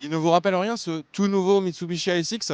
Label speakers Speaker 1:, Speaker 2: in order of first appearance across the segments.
Speaker 1: Il ne vous rappelle rien ce tout nouveau Mitsubishi ASX?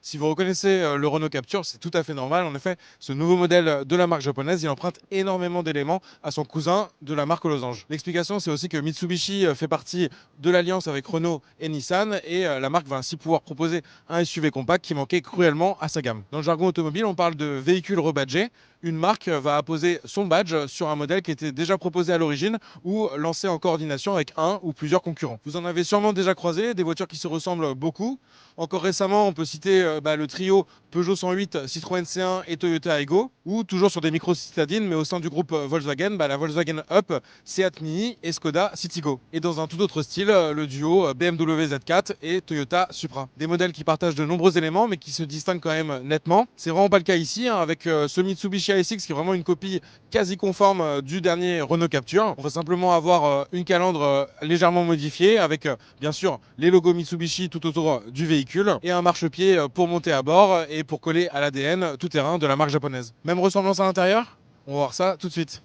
Speaker 1: Si vous reconnaissez le Renault Captur, c'est tout à fait normal. En effet, ce nouveau modèle de la marque japonaise, il emprunte énormément d'éléments à son cousin de la marque Losange. L'explication, c'est aussi que Mitsubishi fait partie de l'alliance avec Renault et Nissan, et la marque va ainsi pouvoir proposer un SUV compact qui manquait cruellement à sa gamme. Dans le jargon automobile, on parle de véhicule rebadgé. Une marque va apposer son badge sur un modèle qui était déjà proposé à l'origine ou lancé en coordination avec un ou plusieurs concurrents. Vous en avez sûrement déjà croisé, des voitures qui se ressemblent beaucoup. Encore récemment, on peut citer le trio Peugeot 108, Citroën C1 et Toyota Aygo, ou toujours sur des micro-citadines, mais au sein du groupe Volkswagen, la Volkswagen Up, Seat Mii et Skoda Citigo. Et dans un tout autre style, le duo BMW Z4 et Toyota Supra. Des modèles qui partagent de nombreux éléments, mais qui se distinguent quand même nettement. C'est vraiment pas le cas ici, hein, avec ce Mitsubishi ASX qui est vraiment une copie quasi conforme du dernier Renault Captur. On va simplement avoir une calandre légèrement modifiée, avec bien sûr les logos Mitsubishi tout autour du véhicule et un marchepied pour monter à bord et pour coller à l'ADN tout-terrain de la marque japonaise. Même ressemblance à l'intérieur? On va voir ça tout de suite.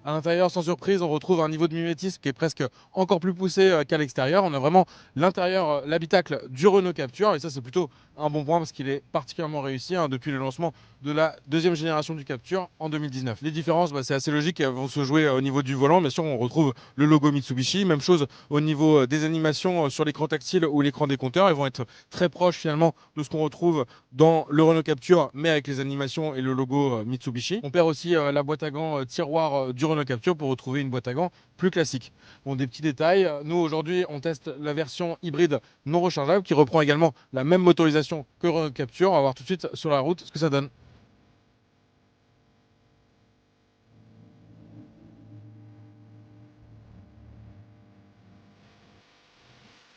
Speaker 1: À l'intérieur, sans surprise, on retrouve un niveau de mimétisme qui est presque encore plus poussé qu'à l'extérieur. On a vraiment l'intérieur, l'habitacle du Renault Captur, et ça c'est plutôt un bon point parce qu'il est particulièrement réussi hein, depuis le lancement de la deuxième génération du Captur en 2019. Les différences, c'est assez logique, elles vont se jouer au niveau du volant. Bien sûr, on retrouve le logo Mitsubishi. Même chose au niveau des animations sur l'écran tactile ou l'écran des compteurs. Ils vont être très proches finalement de ce qu'on retrouve dans le Renault Captur, mais avec les animations et le logo Mitsubishi. On perd aussi la boîte à gants tiroir du Renault Captur pour retrouver une boîte à gants plus classique. Bon, des petits détails. Nous, aujourd'hui, on teste la version hybride non rechargeable qui reprend également la même motorisation que Renault Captur. On va voir tout de suite sur la route ce que ça donne.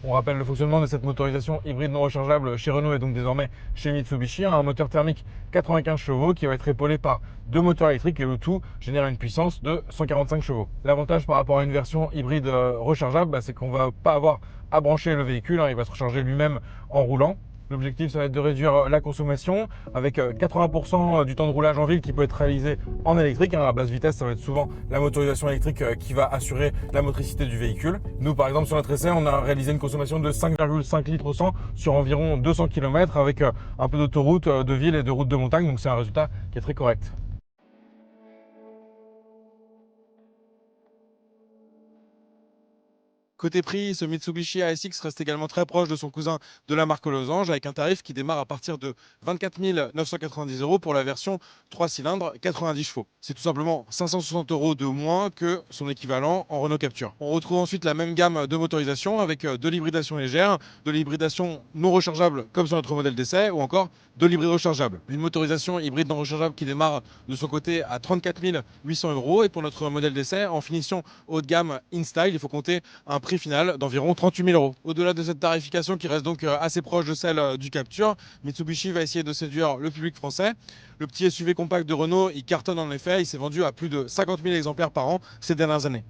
Speaker 1: On rappelle le fonctionnement de cette motorisation hybride non rechargeable chez Renault et donc désormais chez Mitsubishi. Un moteur thermique 95 chevaux qui va être épaulé par deux moteurs électriques et le tout génère une puissance de 145 chevaux. L'avantage par rapport à une version hybride rechargeable, c'est qu'on ne va pas avoir à brancher le véhicule, il va se recharger lui-même en roulant. L'objectif, ça va être de réduire la consommation avec 80% du temps de roulage en ville qui peut être réalisé en électrique. À basse vitesse, ça va être souvent la motorisation électrique qui va assurer la motricité du véhicule. Nous, par exemple, sur notre essai, on a réalisé une consommation de 5,5 litres au 100 sur environ 200 km avec un peu d'autoroute, de ville et de route de montagne. Donc, c'est un résultat qui est très correct. Côté prix, ce Mitsubishi ASX reste également très proche de son cousin de la marque Losange, avec un tarif qui démarre à partir de 24 990 euros pour la version 3 cylindres 90 chevaux. C'est tout simplement 560 euros de moins que son équivalent en Renault Captur. On retrouve ensuite la même gamme de motorisation avec de l'hybridation légère, de l'hybridation non rechargeable comme sur notre modèle d'essai, ou encore de l'hybride rechargeable. Une motorisation hybride non rechargeable qui démarre de son côté à 34 800 euros, et pour notre modèle d'essai en finition haut de gamme InStyle, il faut compter un prix final d'environ 38 000 euros. Au-delà de cette tarification qui reste donc assez proche de celle du Captur, Mitsubishi va essayer de séduire le public français. Le petit SUV compact de Renault, il cartonne en effet, il s'est vendu à plus de 50 000 exemplaires par an ces dernières années.